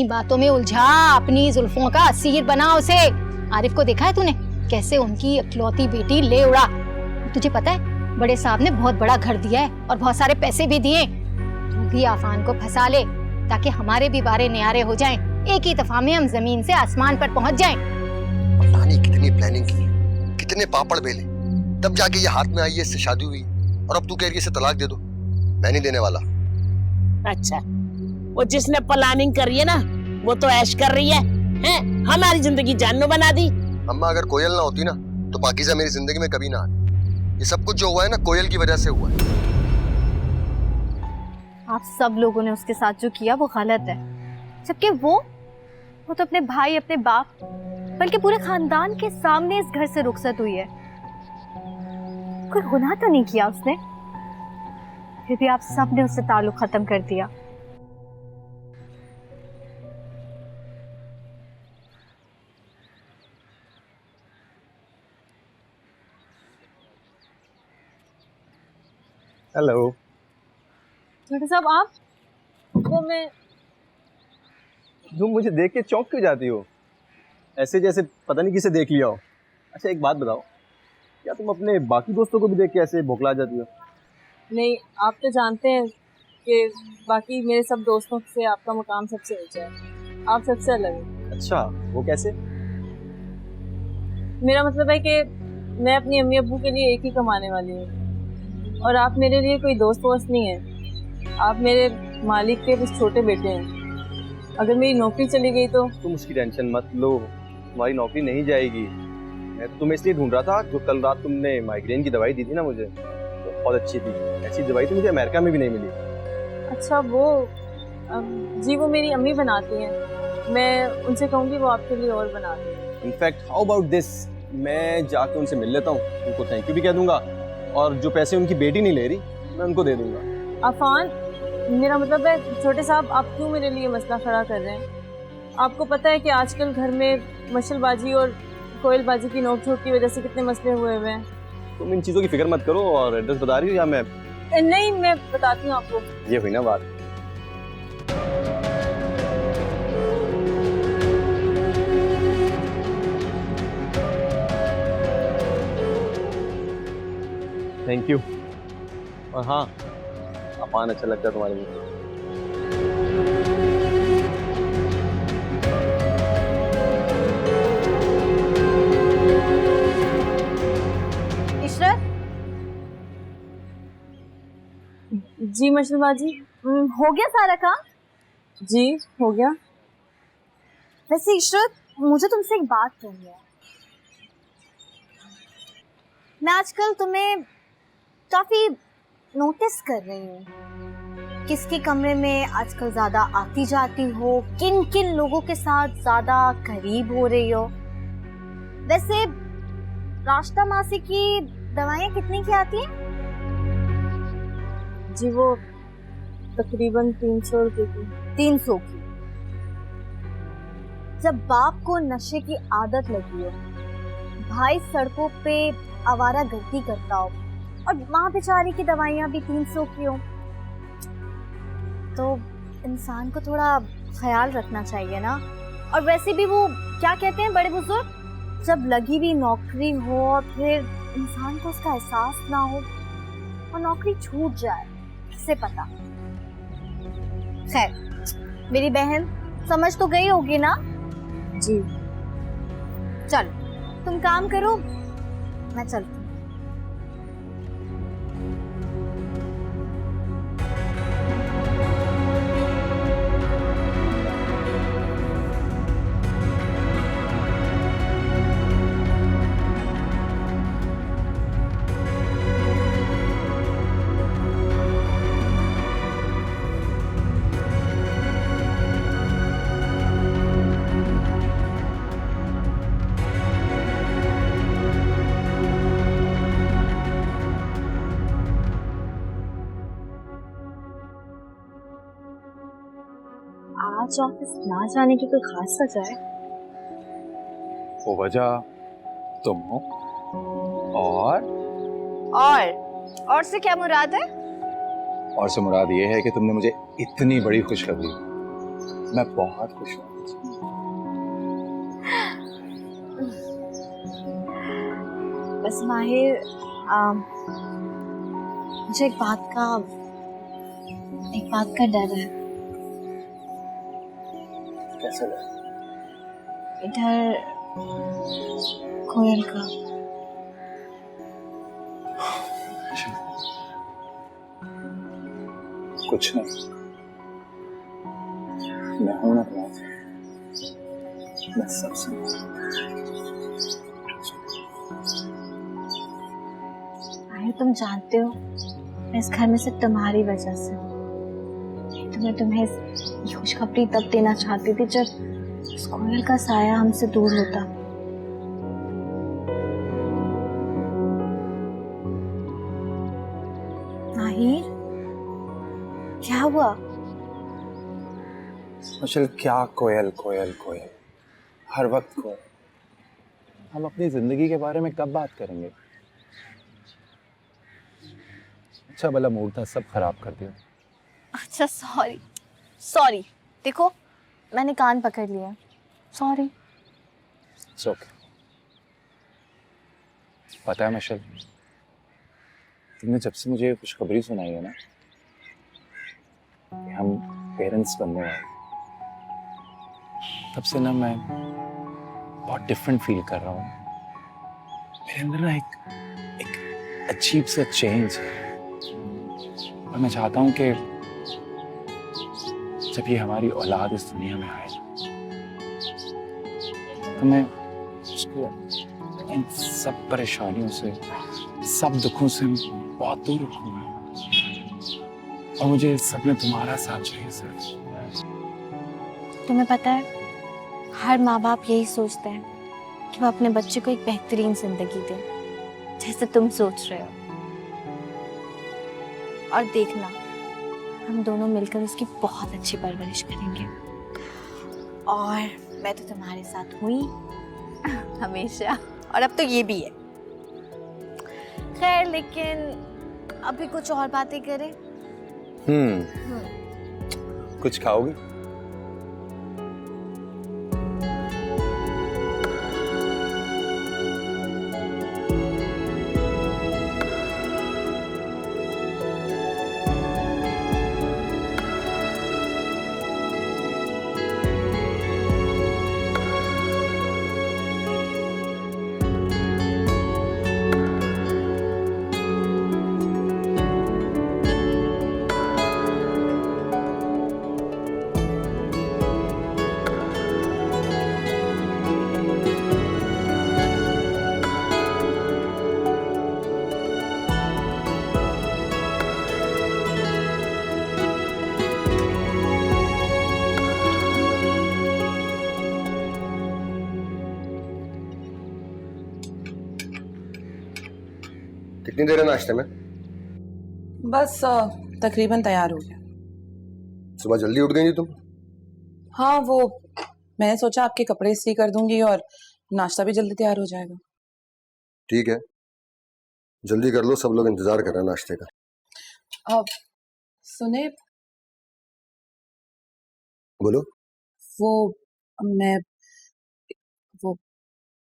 अपनी बातों में उलझा, अपनी जुल्फों का असीर बना उसे। आरिफ को देखा है तूने कैसे उनकी इकलौती बेटी ले उड़ा। तुझे पता है बड़े साहब ने बहुत बड़ा घर दिया है और बहुत सारे पैसे भी दिए। तू भी आफान को फंसा ले ताकि हमारे भी बारे न्यारे हो जाएं। एक ही दफा में हम जमीन से आसमान पर पहुंच जाएं। पता नहीं कितनी प्लानिंग की, कितने पापड़ बेले, तब जाके ये हाथ में आई है, इससे शादी हुई। और अब तू कह रही है इसे तलाक दे दो। मैं नहीं देने वाला। अच्छा, वो जिसने प्लानिंग करी है ना वो तो ऐश कर रही है, हैं? हमारी जिंदगी जाननो बना दी। अम्मा अगर कोयल ना होती ना तो पाकीज़ा मेरी जिंदगी में कभी ना आती। ये सब कुछ जो हुआ है ना कोयल की वजह से हुआ है। आप सब लोगों ने उसके साथ जो किया वो गलत है, जबकि वो तो अपने भाई, अपने बाप, बल्कि पूरे खानदान के सामने इस घर से रुखसत हुई है। कोई गुनाह तो नहीं किया उसने, फिर भी आप सब ने उससे ताल्लुक खत्म कर दिया। हेलो छोटे साहब, आप वो मैं तुम मुझे देख के चौंक क्यों जाती हो, ऐसे जैसे पता नहीं किसे देख लिया हो। अच्छा एक बात बताओ, क्या तुम अपने बाकी दोस्तों को भी देख के ऐसे बौखला जाती हो? नहीं, आप तो जानते हैं कि बाकी मेरे सब दोस्तों से आपका मुकाम सबसे ऊंचा है, आप सबसे अलग हैं। अच्छा, वो कैसे? मेरा मतलब है कि मैं अपनी अम्मी अब्बू के लिए एक ही कमाने वाली हूँ और आप मेरे लिए कोई दोस्त वोस्त नहीं है। आप मेरे मालिक के कुछ छोटे बेटे हैं। अगर मेरी नौकरी चली गई तो? तुम उसकी टेंशन मत लो, तुम्हारी नौकरी नहीं जाएगी। मैं तो तुम्हें इसलिए ढूंढ रहा था, जो कल रात तुमने माइग्रेन की दवाई दी थी ना मुझे, तो बहुत अच्छी थी। ऐसी दवाई तो मुझे अमेरिका में भी नहीं मिली। अच्छा वो जी, वो मेरी अम्मी बनाती हैं, मैं उनसे कहूँगी वो आपके लिए और बना दें। इनफैक्ट हाउ अबाउट दिस, मैं जाकर उनसे मिल लेता हूँ, उनको थैंक यू भी कह दूंगा और जो पैसे उनकी बेटी नहीं ले रही मैं उनको दे दूंगा। अफान, मेरा मतलब है छोटे साहब, आप क्यों मेरे लिए मसला खड़ा कर रहे हैं? आपको पता है कि आजकल घर में मशलबाजी और कोयलबाजी की नोक झोंक की वजह से कितने मसले हुए हुए हैं। तुम इन चीज़ों की फिक्र मत करो। और एड्रेस बता रही हो या मैं? नहीं, मैं बताती हूँ आपको। ये हुई ना बात। Thank you. और हाँ, अफान अच्छा लगता है तुम्हारे मुझे। इशरत, जी मशलबाजी, हो गया सारा काम? जी हो गया। वैसे इशरत, मुझे तुमसे एक बात करनी है। मैं आजकल तुम्हें काफी नोटिस कर रही हूँ, किसके कमरे में आजकल ज्यादा आती जाती हो, किन किन लोगों के साथ ज्यादा करीब हो रही हो। वैसे रास्ता मासी की दवाइयाँ कितने की आती हैं? जी वो तकरीबन 300 रुपये की। 300 की? जब बाप को नशे की आदत लगी हो, भाई सड़कों पे आवारा गर्दी करता हो और माँ बेचारी की दवाइयाँ भी 300 की हो, तो इंसान को थोड़ा ख्याल रखना चाहिए ना। और वैसे भी वो क्या कहते हैं बड़े बुजुर्ग, जब लगी हुई नौकरी हो और फिर इंसान को उसका एहसास ना हो और नौकरी छूट जाए, किसे पता। खैर, मेरी बहन समझ तो गई होगी ना? जी चल तुम काम करो, मैं चलती हूँ। आज ऑफिस ना जाने की कोई खास वजह है? वो वजह तुम हो। और से क्या मुराद है? और से मुराद ये है कि तुमने मुझे इतनी बड़ी खुशखबरी मैं बहुत खुश हूँ। बस माहिर, मुझे एक बात का डर है। कैसे लगा? इधर कोयल का। कुछ नहीं, मैं हूं ना तुम्हारे साथ। मैं सब समझ। माहिर, तुम जानते हो मैं इस घर में सिर्फ तुम्हारी वजह से हूँ। तो मैं तुम्हें ये खुशखबरी तब देना चाहती थी जब उस कोयल का साया हमसे दूर होता। माहिर, क्या हुआ? मशल, क्या कोयल कोयल कोयल, हर वक्त कोयल। हम अपनी जिंदगी के बारे में कब बात करेंगे? अच्छा भला मूड था, सब खराब कर दिया। अच्छा, सॉरी। देखो, मैंने कान पकड़ लिया। सॉरी। It's okay. पता है मशल, तुमने जब से मुझे खुशखबरी सुनाई है ना कि हम पेरेंट्स बनने वाले, तब से ना मैं बहुत डिफरेंट फील कर रहा हूँ। मेरे अंदर ना एक अजीब सा चेंज है और मैं चाहता हूँ कि जब ये हमारी औलाद इस दुनिया में आए तो मैं उसको इन सब परेशानियों से, सब दुखों से बहुत दूर रखूंगा। और मुझे इस सब में तुम्हारा साथ चाहिए सर। तुम्हें पता है, हर माँ बाप यही सोचते हैं कि वो अपने बच्चे को एक बेहतरीन जिंदगी दे, जैसे तुम सोच रहे हो। और देखना, हम दोनों मिलकर उसकी बहुत अच्छी परवरिश करेंगे। और मैं तो तुम्हारे साथ हुई हमेशा, और अब तो ये भी है। खैर, लेकिन अभी कुछ और बातें करें। कुछ खाओगी? कितनी देर है नाश्ते में? बस तकरीबन तैयार हो गया। सुबह जल्दी उठ गई थी तुम? हाँ, वो मैंने सोचा आपके कपड़े इस्त्री कर दूंगी और नाश्ता भी जल्दी तैयार हो जाएगा। ठीक है, जल्दी कर लो, सब लोग इंतजार कर रहे हैं नाश्ते का। अब सुने, बोलो। मैं वो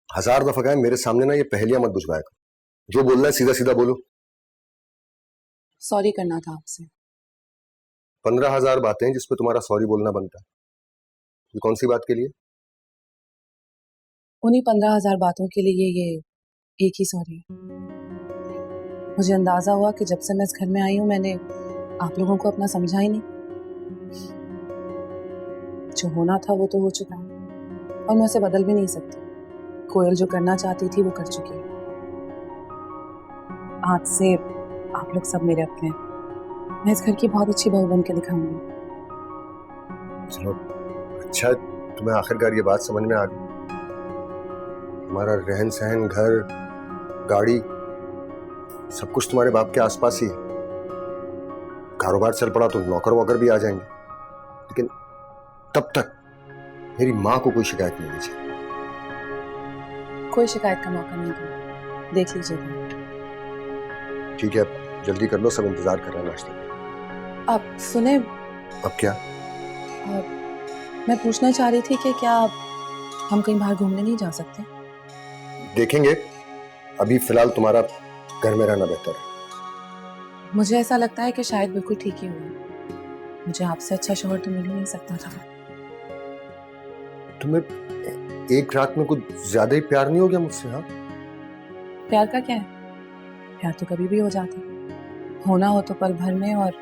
1000 दफा कहा है मेरे सामने ना ये पहेलियां मत बुझवाया करो। जो बोलना है सीधा सीधा बोलो। सॉरी करना था आपसे। 15,000 बातें हैं जिसपे तुम्हारा सॉरी बोलना बनता है। ये कौन सी बात के लिए? उन्हीं 15,000 बातों के लिए ये एक ही सॉरी है। मुझे अंदाजा हुआ कि जब से मैं इस घर में आई हूं, मैंने आप लोगों को अपना समझा ही नहीं। जो होना था वो तो हो चुका है और मैं उसे बदल भी नहीं सकती। कोयल जो करना चाहती थी वो कर चुकी है। आज से आप लोग सब मेरे अपने हैं। मैं इस घर की बहुत अच्छी बहू बन के दिखाऊंगी। चलो अच्छा, तुम्हें आखिरकार ये बात समझ में आ गई। हमारा रहन सहन, घर, गाड़ी, सब कुछ तुम्हारे बाप के आसपास ही है। कारोबार चल पड़ा तो नौकर वोकर भी आ जाएंगे, लेकिन तब तक मेरी माँ को कोई शिकायत नहीं होनी चाहिए। कोई शिकायत का मौका नहीं दूंगा, देख लीजिएगा। ठीक है, जल्दी कर लो, सब इंतजार कर रहे हैं नाश्ते का। आप सुने, अब क्या? मैं पूछना चाह रही थी कि क्या हम कहीं बाहर घूमने नहीं जा सकते? देखेंगे, अभी फिलहाल तुम्हारा घर में रहना बेहतर है। मुझे ऐसा लगता है कि शायद बिल्कुल ठीक ही हुआ। मुझे आपसे अच्छा शौहर तो मिल ही नहीं सकता था। तुम्हें एक रात में कुछ ज्यादा ही प्यार नहीं हो गया मुझसे? हाँ, प्यार का क्या है? प्यार तो कभी भी हो जाता है। होना हो तो पल भर में, और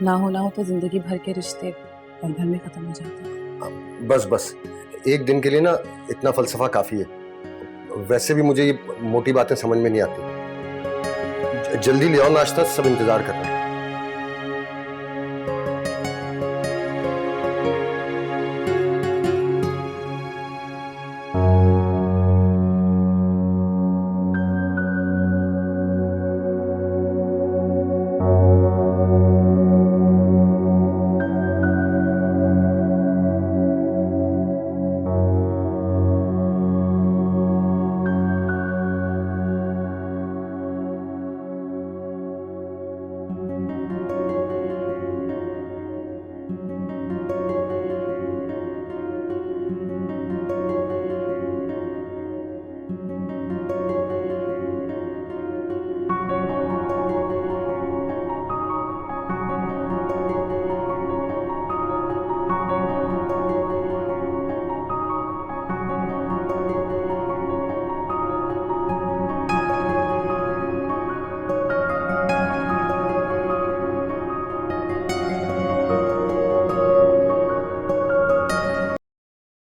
ना होना हो तो जिंदगी भर के रिश्ते पल भर में खत्म हो जाते हैं। बस एक दिन के लिए ना इतना फलसफा काफी है। वैसे भी मुझे ये मोटी बातें समझ में नहीं आती। जल्दी ले आओ नाश्ता, सब इंतजार कर रहे हैं।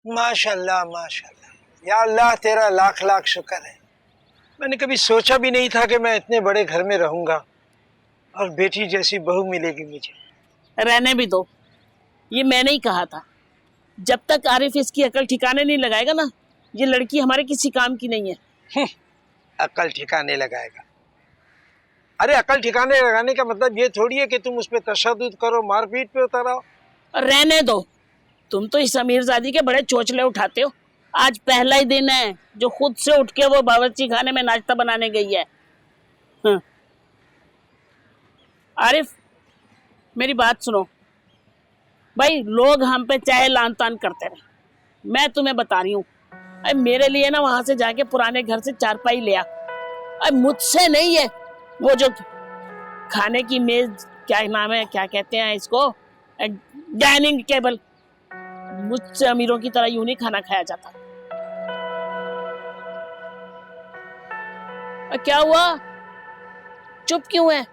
माशाल्लाह माशाल्लाह, या अल्लाह तेरा लाख लाख शुक्र है। मैंने कभी सोचा भी नहीं था कि मैं इतने बड़े घर में रहूंगा और बेटी जैसी बहू मिलेगी मुझे। रहने भी दो, ये मैंने ही कहा था। जब तक आरिफ इसकी अकल ठिकाने नहीं लगाएगा ना, ये लड़की हमारे किसी काम की नहीं है। अकल ठिकाने लगाएगा? अरे अकल ठिकाने लगाने का मतलब ये थोड़ी है कि तुम उस पर तशद्दुद करो, मारपीट पे उतर आओ। रहने दो, तुम तो इस अमीरजादी के बड़े चोचले उठाते हो। आज पहला ही दिन है जो खुद से उठ के वो बावर्ची खाने में नाश्ता बनाने गई है। आरिफ, मेरी बात सुनो भाई, लोग हम पे चाहे लान तान करते रहे, मैं तुम्हें बता रही हूँ, मेरे लिए ना वहां से जाके पुराने घर से चारपाई ले आ। मुझसे नहीं है वो जो खाने की मेज, क्या नाम है, क्या कहते हैं इसको, डाइनिंग टेबल, मुझसे अमीरों की तरह यूं नहीं खाना खाया जाता। क्या हुआ, चुप क्यों है?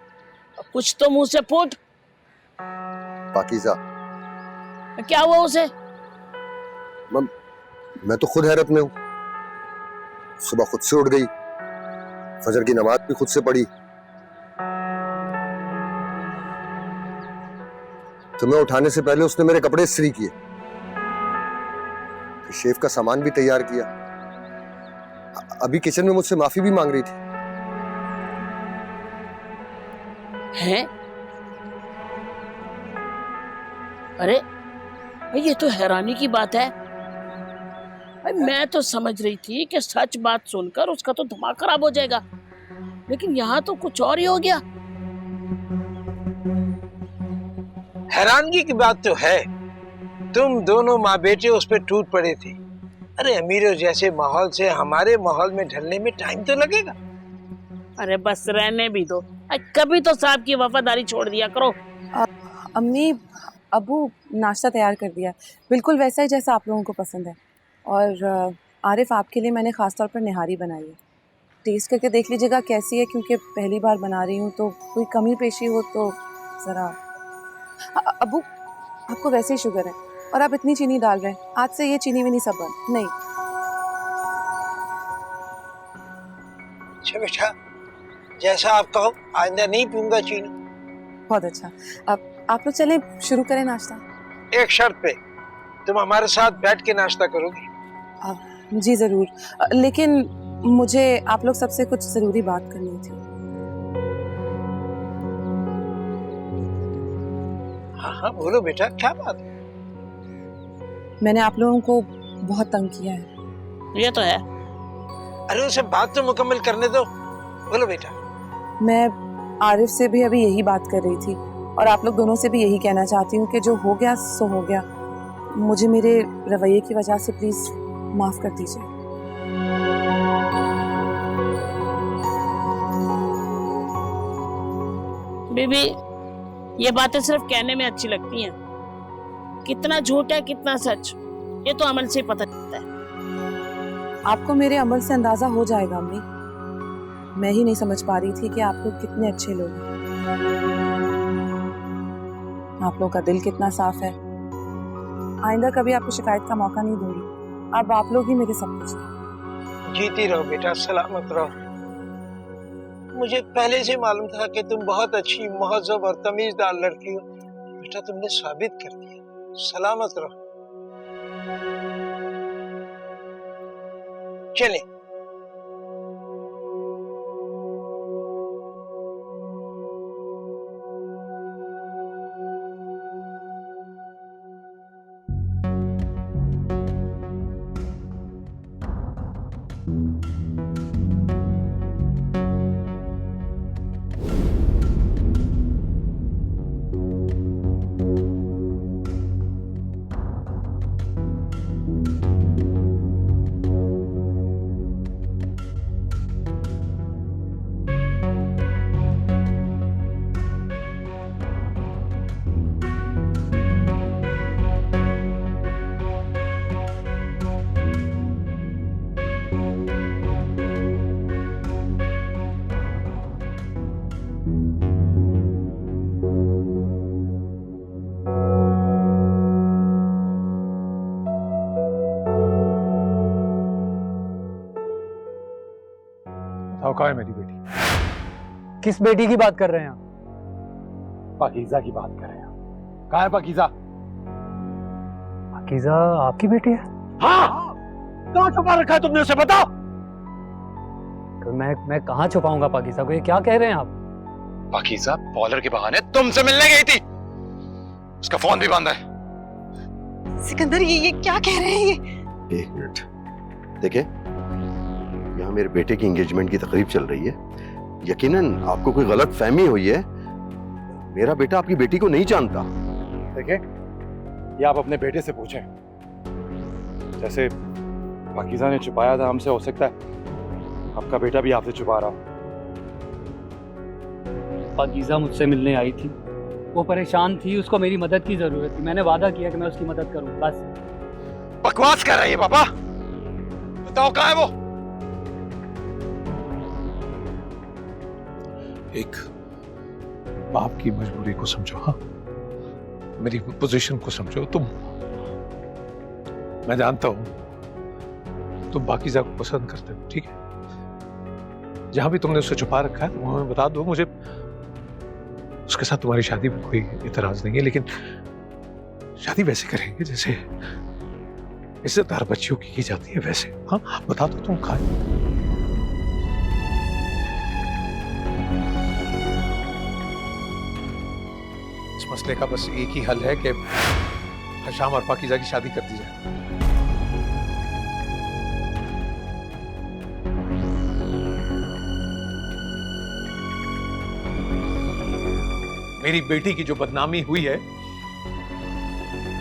कुछ तो मुंह से फूट। पाकीज़ा, क्या हुआ उसे? मैं तो खुद हैरत में हूँ। सुबह खुद से उठ गई, फजर की नमाज भी खुद से पढ़ी, तुम्हें उठाने से पहले उसने मेरे कपड़े इस्त्री किए, शेफ का सामान भी तैयार किया, अभी किचन में मुझसे माफी भी मांग रही थी। हैं? अरे ये तो हैरानी की बात है। मैं तो समझ रही थी कि सच बात सुनकर उसका तो दिमाग खराब हो जाएगा, लेकिन यहाँ तो कुछ और ही हो गया। हैरानगी की बात तो है, तुम दोनों माँ बेटे उस पर टूट पड़े थे। अरे अमीरों जैसे माहौल से हमारे माहौल में ढलने में टाइम तो लगेगा। अरे बस रहने भी दो, कभी तो साहब की वफादारी छोड़ दिया करो। अम्मी, अबू नाश्ता तैयार कर दिया, बिल्कुल वैसा ही जैसा आप लोगों को पसंद है। और आरिफ, आपके लिए मैंने ख़ास तौर पर निहारी बनाई है, टेस्ट करके देख लीजिएगा कैसी है, क्योंकि पहली बार बना रही हूँ, तो कोई कमी पेशी हो तो ज़रा। अबू, आपको वैसे ही शुगर है और आप इतनी चीनी डाल रहे हैं, आज से ये चीनी भी नहीं, सब बंद। नहीं। अच्छा बेटा, जैसा आप कहो, आइंदा नहीं पीऊंगा चीनी। बहुत अच्छा। अब आप लोग चलें, शुरू करें नाश्ता। एक शर्त पे, तुम हमारे साथ बैठ के नाश्ता करोगी? जी ज़रूर, लेकिन मुझे आप लोग सबसे कुछ ज़रूरी बात करनी थी। हाँ हाँ बोलो बेटा, क्या बात? मैंने आप लोगों को बहुत तंग किया है। ये तो है। अरे उसे बात तो मुकम्मल करने दो, बोलो बेटा। मैं आरिफ से भी अभी यही बात कर रही थी, और आप लोग दोनों से भी यही कहना चाहती हूँ कि जो हो गया सो हो गया। मुझे मेरे रवैये की वजह से प्लीज़ माफ़ कर दीजिए। बीबी, ये बातें सिर्फ कहने में अच्छी लगती हैं, कितना झूठ है कितना सच ये तो अमल से ही पता चलता है। आपको मेरे अमल से अंदाज़ा हो जाएगा अम्मी। मैं ही नहीं समझ पा रही थी कि आप लोग कितने अच्छे लोग हैं। आप लोगों का दिल कितना साफ है। आइंदा कभी आपको शिकायत का मौका नहीं दूंगी। अब आप लोग ही मेरे सब कुछ हैं। जीती रहो बेटा, सलामत रहो। मुझे पहले से मालूम था कि तुम बहुत अच्छी, महज़ब और तमीज़दार लड़की हो। बेटा तुमने साबित कर दिया। सलामत रहो। चलें। बताओ कहाँ है मेरी बेटी? किस बेटी की बात कर रहे हैं आप? पाकीज़ा की बात कर रहे हैं। कहाँ है पाकीज़ा? पाकीज़ा आपकी बेटी है? हाँ, कहाँ छुपा रखा है तुमने उसे, बताओ। तो मैं कहाँ छुपाऊंगा पाकीज़ा को? ये क्या कह रहे हैं आप? पाकीज़ा बॉलर के बहाने तुमसे मिलने गई थी, उसका फोन भी बंद है। सिकंदर ये क्या कह रहे हैं ये? एक मिनट देखे, यहाँ मेरे बेटे की एंगेजमेंट की तकरीब चल रही है। यकीनन आपको कोई गलत फहमी हुई है। मेरा बेटा आपकी बेटी को नहीं जानता। देखे, ये आप अपने बेटे से पूछें। जैसे पाकीज़ा ने छुपाया था हमसे, हो सकता है आपका बेटा भी आपसे छुपा रहा। पाकीज़ा मुझसे मिलने आई थी, वो परेशान थी, उसको मेरी मदद की जरूरत थी। मैंने वादा किया कि मैं उसकी मदद करूं, बस। बकवास कर रही है पापा, बताओ कहाँ है वो? एक बाप की मजबूरी को समझो, हाँ, मेरी पोजीशन को समझो। मैं जानता हूं तुम पाकीज़ा को पसंद करते हो, ठीक है। जहां भी तुमने उसे छुपा रखा है तुम हमें बता दो। मुझे उसके साथ तुम्हारी शादी में कोई इतराज नहीं है, लेकिन शादी वैसे करेंगे जैसे इज्जतदार बच्चियों की जाती है वैसे। हाँ, बता दो तुम कहाँ। इस मसले का बस एक ही हल है कि हशाम और पाकीज़ा की शादी कर दी जाए। मेरी बेटी की जो बदनामी हुई है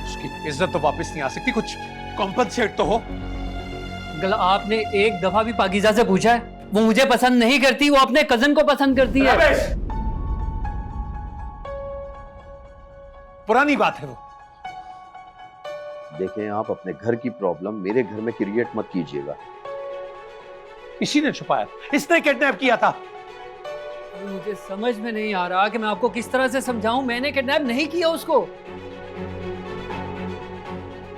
उसकी इज्जत तो वापस नहीं आ सकती। कुछ कॉम्पनसेट तो हो। अंकल, आपने एक दफा भी पाकीज़ा से पूछा है? वो मुझे पसंद नहीं करती, वो अपने कजन को पसंद करती है। पुरानी बात है वो। देखें, आप अपने घर की प्रॉब्लम मेरे घर में क्रिएट मत कीजिएगा। इसी ने छुपाया, इसने किडनैप किया था। मुझे समझ में नहीं आ रहा कि मैं आपको किस तरह से समझाऊं। मैंने किडनैप नहीं किया उसको।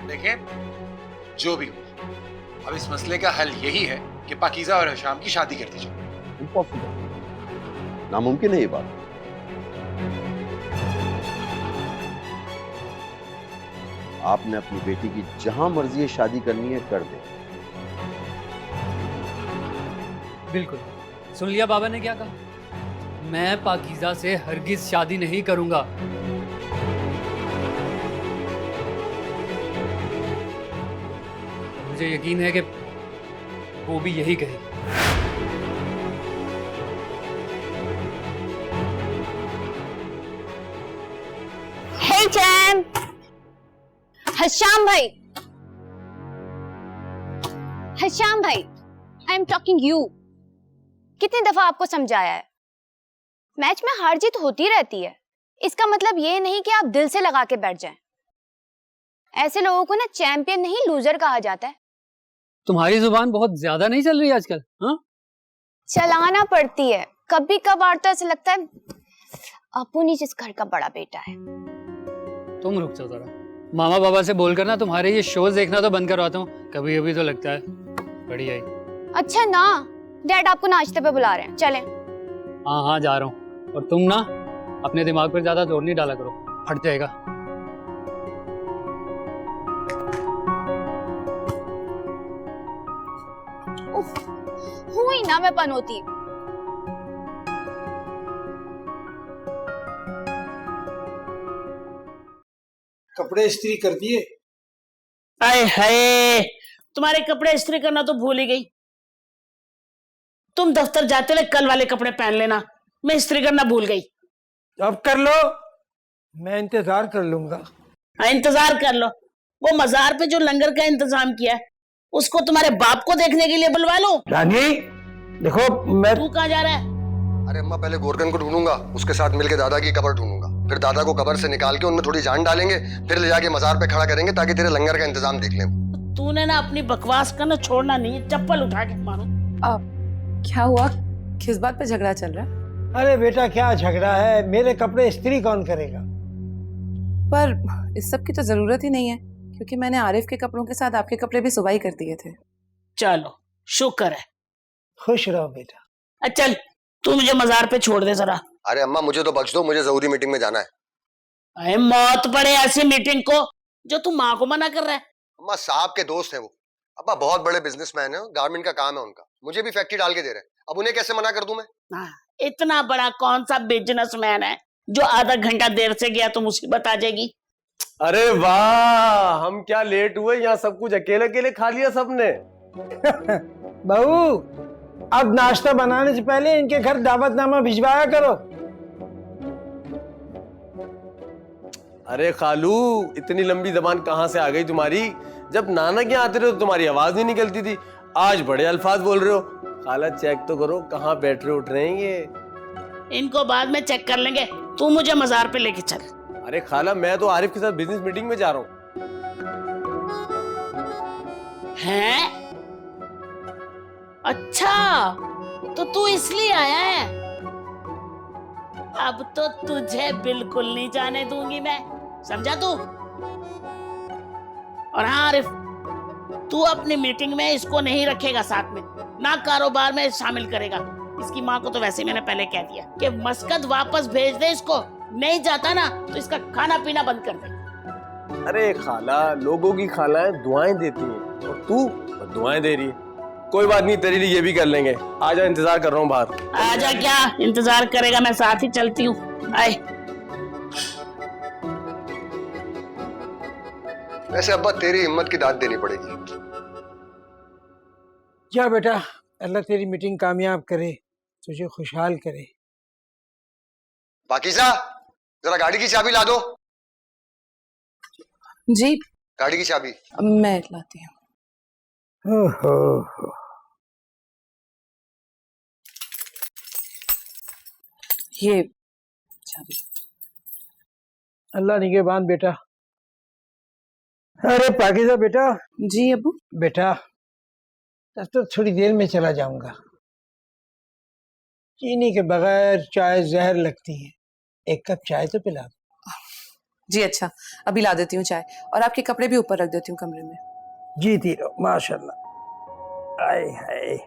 देखिए, जो भी हो, अब इस मसले का हल यही है कि पाकीज़ा और हशाम की शादी कर दी जाए। इम्पॉसिबल, नामुमकिन है ये बात। आपने अपनी बेटी की जहां मर्जी शादी करनी है कर दे। बिल्कुल, सुन लिया बाबा ने क्या कहा। मैं पाकीज़ा से हरगिज शादी नहीं करूंगा। मुझे यकीन है कि वो भी यही कहेगी। Hey Jan! हश्याम भाई, हश्याम भाई, आई एम टॉकिंग यू। कितनी दफा आपको समझाया है, मैच में हार जीत होती रहती है, इसका मतलब ये नहीं कि आप दिल से लगा के बैठ जाएं। ऐसे लोगों को ना चैंपियन नहीं लूजर कहा जाता है। तुम्हारी जुबान बहुत ज्यादा नहीं चल रही आजकल? हाँ, चलाना पड़ती है, कभी कभार तो ऐसा लगता है अपू नहीं जिस घर का बड़ा बेटा है। तुम रुक जाओ जरा, मामा बाबा से बोलकर ना तुम्हारे ये शोज देखना तो बंद करवाता हूँ। कभी कभी तो लगता है बढ़िया ही। अच्छा ना, डैड आपको नाश्ते पे बुला रहे हैं, चलें। हाँ हाँ जा रहा हूँ। और तुम ना अपने दिमाग पर ज्यादा जोर नहीं डाला करो, फट जाएगा। हुई ना मैं पनौती। कपड़े इस्त्री कर दिए? आए हाय, तुम्हारे कपड़े इस्त्री करना तो भूल ही गई। तुम दफ्तर जाते हुए कल वाले कपड़े पहन लेना, मैं इस्त्री करना भूल गई। अब कर लो, मैं इंतजार कर लूंगा। हाँ इंतजार कर लो। वो मजार पे जो लंगर का इंतजाम किया है उसको तुम्हारे बाप को देखने के लिए बुलवा लो। रानी देखो, मैं तू कहाँ जा रहा है? अरे अम्मा, पहले गोरकन को ढूंढूंगा, उसके साथ मिलके दादा की कब्र ढूंढूंगा, फिर दादा को कब्र से निकाल के उनमें थोड़ी जान डालेंगे, फिर ले जाके मजार पे खड़ा करेंगे ताकि तेरे लंगर का इंतजाम देख लें। तूने ना अपनी बकवास करना छोड़ना नहीं है, चप्पल उठा के मारो। क्या हुआ, किस बात पे झगड़ा चल रहा है? अरे बेटा क्या झगड़ा है, मेरे कपड़े इस्त्री कौन करेगा? पर इस सब की तो जरूरत ही नहीं है, क्योंकि मैंने आरिफ के कपड़ों के साथ आपके कपड़े भी सुबाई कर दिए थे। चलो शुक्र है। खुश रहो बेटा। चल तू मुझे मजार पे छोड़ दे जरा। अरे अम्मा मुझे तो बख्श दो, मुझे जरूरी मीटिंग में जाना है। अरे मौत पड़े ऐसी मीटिंग को जो तू माँ को मना कर रहा है। अम्मा साहब के दोस्त हैं वो, अब्बा बहुत बड़े बिजनेसमैन है, गारमेंट का काम है उनका, मुझे भी फैक्ट्री डाल के दे रहे हैं, अब उन्हें कैसे मना कर दूं मैं? हाँ, इतना बड़ा कौन सा बिजनेसमैन है जो आधा घंटा देर से गया तो मुसीबत आ जाएगी। अरे वाह, हम क्या लेट हुए, यहाँ सब कुछ अकेले अकेले खा लिया सबने। बहू, अब नाश्ता बनाने से पहले इनके घर दावतनामा भिजवाया करो। अरे खालू, इतनी लंबी जबान कहाँ से आ गई तुम्हारी? जब नाना के यहाँ आते रहे तो तुम्हारी आवाज नहीं निकलती थी, आज बड़े अल्फाज बोल रहे हो। खाला चेक तो करो कहाँ बैठ रहे उठ रहे हैं ये। इनको बाद में चेक कर लेंगे, तू मुझे मजार पे लेके चल। अरे खाला, मैं तो आरिफ के साथ बिजनेस मीटिंग में जा रहा हूँ। हैं? अच्छा, तो तू इसलिए आया है? अब तो तुझे बिल्कुल नहीं जाने दूंगी मैं, समझा तू? और हाँ आरिफ, तू अपनी मीटिंग में इसको नहीं रखेगा साथ में, ना कारोबार में शामिल करेगा। इसकी माँ को तो वैसे मैंने पहले कह दिया कि मस्कत वापस भेज दे इसको, नहीं जाता ना तो इसका खाना पीना बंद कर दे। अरे खाला, लोगों की खालाएं दुआएं देती हैं और तू दुआएं दे रही है। कोई बात नहीं, तेरे लिए ये भी कर लेंगे। आजा, इंतजार कर रहा हूँ बाहर। आजा, क्या इंतजार करेगा, मैं साथ ही चलती हूँ। आए। वैसे अब्बा तेरी हिम्मत की दाद देनी पड़ेगी। जा बेटा, अल्लाह तेरी मीटिंग कामयाब करे, तुझे खुशहाल करे। पाकीज़ा, जरा गाड़ी की चाबी ला दो। जी, गाड़ी की चाबी। मैं लाती हूँ। ये चाबी। अल्लाह निगहबान बेटा। अरे पाकीज़ा बेटा। जी अबू। बेटा तो थोड़ी देर में चला जाऊंगा, चीनी के बगैर चाय जहर लगती है, एक कप चाय तो पिला दो। जी अच्छा, अभी ला देती हूँ चाय, और आपके कपड़े भी ऊपर रख देती हूँ कमरे में। जीती रहो माशाल्लाह। आए हाय,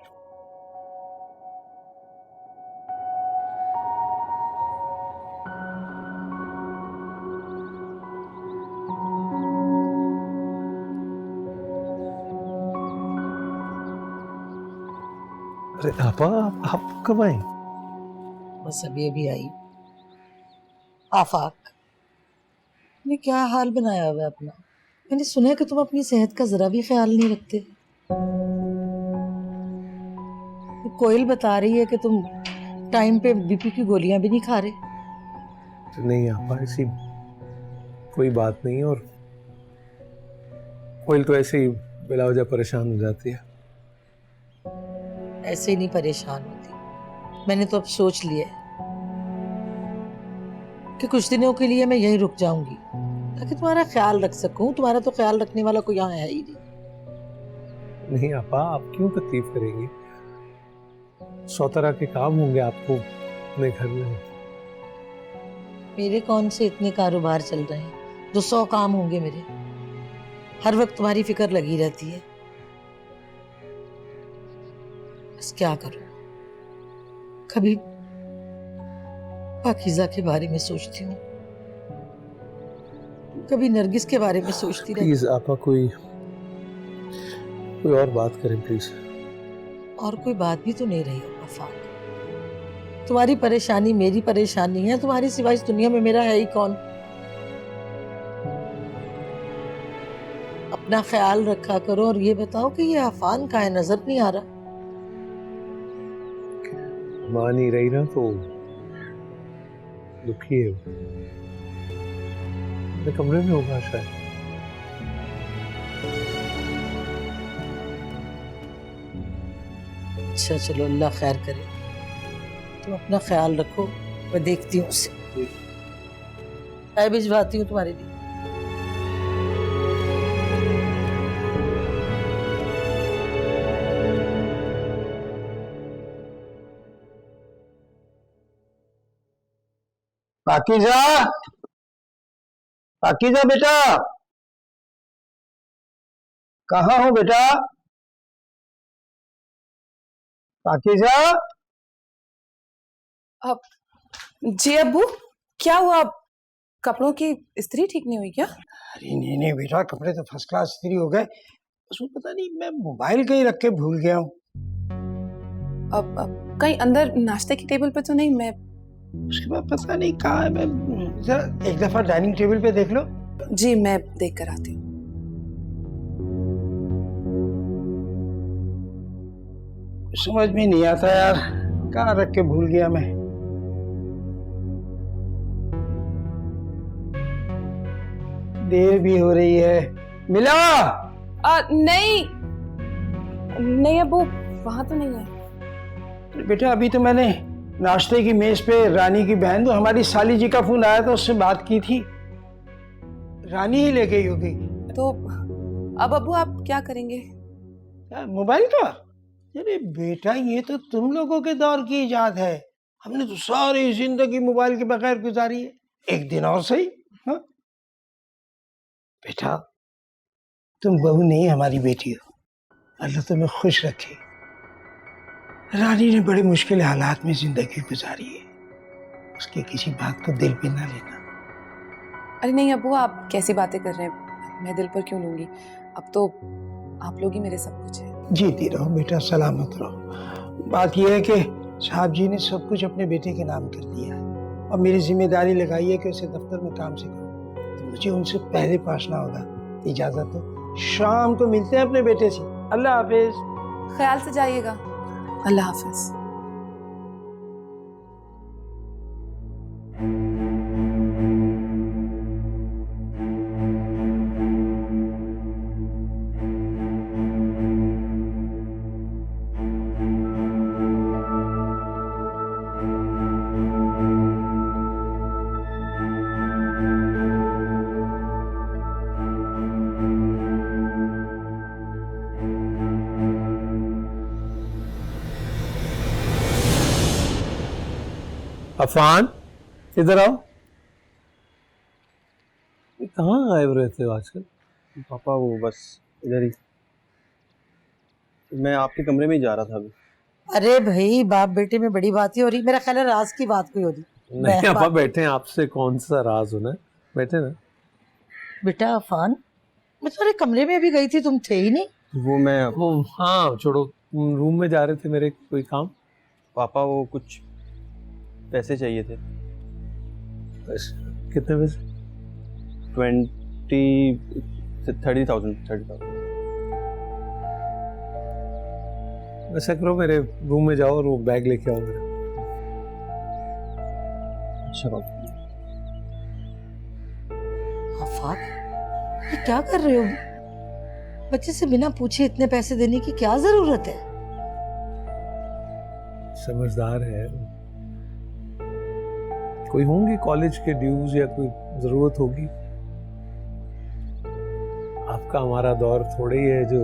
अरे आपा, आप कब आए? बस अभी अभी आई। आफाक ने क्या हाल बनाया हुआ है अपना। मैंने सुना है कि तुम अपनी सेहत का जरा भी ख्याल नहीं रखते। कोयल बता रही है कि तुम टाइम पे बीपी की गोलियां भी नहीं खा रहे। नहीं आपा, ऐसी कोई बात नहीं। और कोयल तो ऐसे ही बिला वजह परेशान हो जाती है। ऐसे ही नहीं परेशान होती। मैंने तो अब सोच लिया है कि कुछ दिनों के लिए मैं यहीं रुक जाऊंगी ताकि तुम्हारा ख्याल रख सकूं। तुम्हारा तो ख्याल रखने वाला कोई यहाँ है ही नहीं। नहीं आपा, आप क्यों तकलीफ करेंगी? 100 तरह के काम होंगे आपको अपने घर में। मेरे कौन से इतने कारोबार चल रहे हैं जो 100 काम होंगे मेरे। हर वक्त तुम्हारी फिक्र लगी रहती है। बस क्या करूं, कभी पाकीज़ा के बारे में सोचती हूँ, कभी नरगिस के बारे में सोचती रहती प्लीज आपा, कोई और बात करें प्लीज। हूँ। और कोई बात भी तो नहीं रही वफाक। तुम्हारी परेशानी मेरी परेशानी है। तुम्हारी सिवा इस दुनिया में मेरा है ही कौन। अपना ख्याल रखा करो और ये बताओ कि ये आफान का है, नजर नहीं आ रहा। मां नहीं रही ना तो दुखी है। अपने कमरे में होगा शायद। अच्छा चलो, अल्लाह खैर करे। तुम अपना ख्याल रखो, मैं देखती हूँ उसे। चाय भिजवाती हूँ तुम्हारे लिए। पाकीज़ा, पाकीज़ा बेटा, कहाँ हो बेटा? पाकीज़ा। अब जी अब्बू, क्या हुआ? कपड़ों की इस्त्री ठीक नहीं हुई क्या? अरे नहीं नहीं बेटा, कपड़े तो फर्स्ट क्लास इस्त्री हो गए। उसमें पता नहीं मैं मोबाइल कहीं रख के भूल गया हूँ। अब कहीं अंदर नाश्ते की टेबल पे तो नहीं? मैं उसके बाद पता नहीं कहाँ है। मैं जरा एक दफा डाइनिंग टेबल पे देख लो। जी मैं देख कर आती हूँ। समझ में नहीं आता यार, कहाँ रख के भूल गया मैं। देर भी हो रही है। मिला? नहीं नहीं अब्बू, वहां तो नहीं है। बेटा अभी तो मैंने नाश्ते की मेज पे रानी की बहन, तो हमारी साली जी का फोन आया था, उससे बात की थी। रानी ही ले गई होगी। तो अब अब्बू आप क्या करेंगे? मोबाइल का? अरे बेटा, ये तो तुम लोगों के दौर की इजाद है। हमने तो सारी जिंदगी मोबाइल के बगैर गुजारी है। एक दिन और सही। हाँ बेटा, तुम बहू नहीं हमारी बेटी हो। अल्लाह तुम्हें खुश रखे। रानी ने बड़े मुश्किल हालात में जिंदगी गुजारी है। उसके किसी बात को दिल पे ना लेना। अरे नहीं अब्बू, आप कैसी बातें कर रहे हैं? मैं दिल पर क्यों लूंगी? अब तो आप लोग ही मेरे सब कुछ है। जीती रहो बेटा, सलामत रहो। बात यह है कि साहब जी ने सब कुछ अपने बेटे के नाम कर दिया है और मेरी जिम्मेदारी लगाई है कि उसे दफ्तर में काम सिखाऊं। तो मुझे उनसे पहले पहुंचना होगा। इजाजत हो, शाम को मिलते हैं अपने बेटे से। अल्लाह हाफिज। ख्याल से जाइएगा। अल्लाह हाफिज। अफान, इधर आओ। कहाँ गायब रहते हो आजकल? पापा वो बस इधर ही, मैं आपके कमरे में ही जा रहा था अभी। अरे भाई, बाप बेटे में बड़ी बात ही हो रही। मेरा ख्याल है राज की बात कोई हो रही। नहीं आपा, बैठे हैं। आपसे कौन सा राज होना है? बैठे ना। बेटा अफान, मैं तुम्हारे कमरे में अभी गई थी, तुम थे ही नहीं। वो मैं हाँ छोड़ो, रूम में जा रहे थे, मेरे कोई काम। पापा वो कुछ पैसे चाहिए थे। कितने पैसे? 30,000। ऐसा करो, मेरे रूम में जाओ और वो बैग लेके आओ मेरा। अच्छा बाबा। आफाक, ये क्या कर रहे हो? बच्चे से बिना पूछे इतने पैसे देने की क्या जरूरत है? समझदार है, कोई होंगे कॉलेज के ड्यूज या कोई जरूरत होगी। आपका हमारा दौर थोड़े ही है जो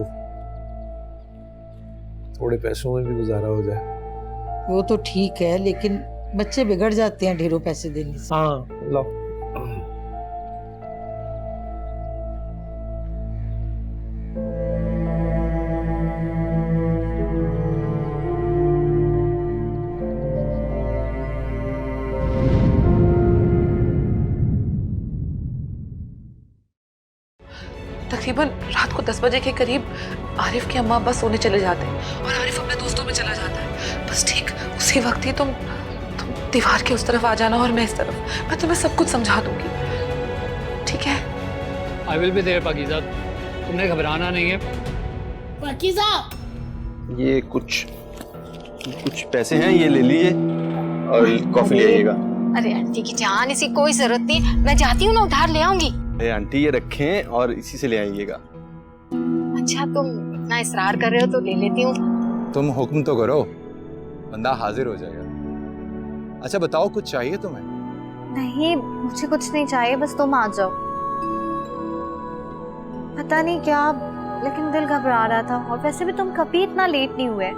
थोड़े पैसों में भी गुजारा हो जाए। वो तो ठीक है, लेकिन बच्चे बिगड़ जाते हैं ढेरों पैसे देने से। हाँ लो। तकरीबन रात को 10 बजे के करीब आरिफ की अम्मा बस सोने चले जाते हैं और आरिफ अपने दोस्तों में चला जाता है। बस ठीक उसी वक्त ही तुम दीवार के उस तरफ आ जाना और मैं इस तरफ। मैं तुम्हें सब कुछ समझा दूंगी, ठीक है? I will be there Pakeezah, तुमने घबराना नहीं है। पाकीज़ा, ये कुछ पैसे हैं, ये ले लीजिए और कॉफी ले आइएगा। अरे आंटी की जान, इसी कोई जरूरत नहीं, मैं जाती हूँ ना, उधार ले आऊंगी। अरे आंटी ये रखें और इसी से ले आइएगा। अच्छा तुम इतना इसरार कर रहे हो तो ले लेती हूँ। तुम हुक्म तो करो, बंदा हाजिर हो जाएगा। अच्छा बताओ, कुछ चाहिए तुम्हें? नहीं, मुझे कुछ नहीं चाहिए, बस तुम आ जाओ। पता नहीं क्या, लेकिन दिल घबरा रहा था, और वैसे भी तुम कभी इतना लेट नहीं हुए।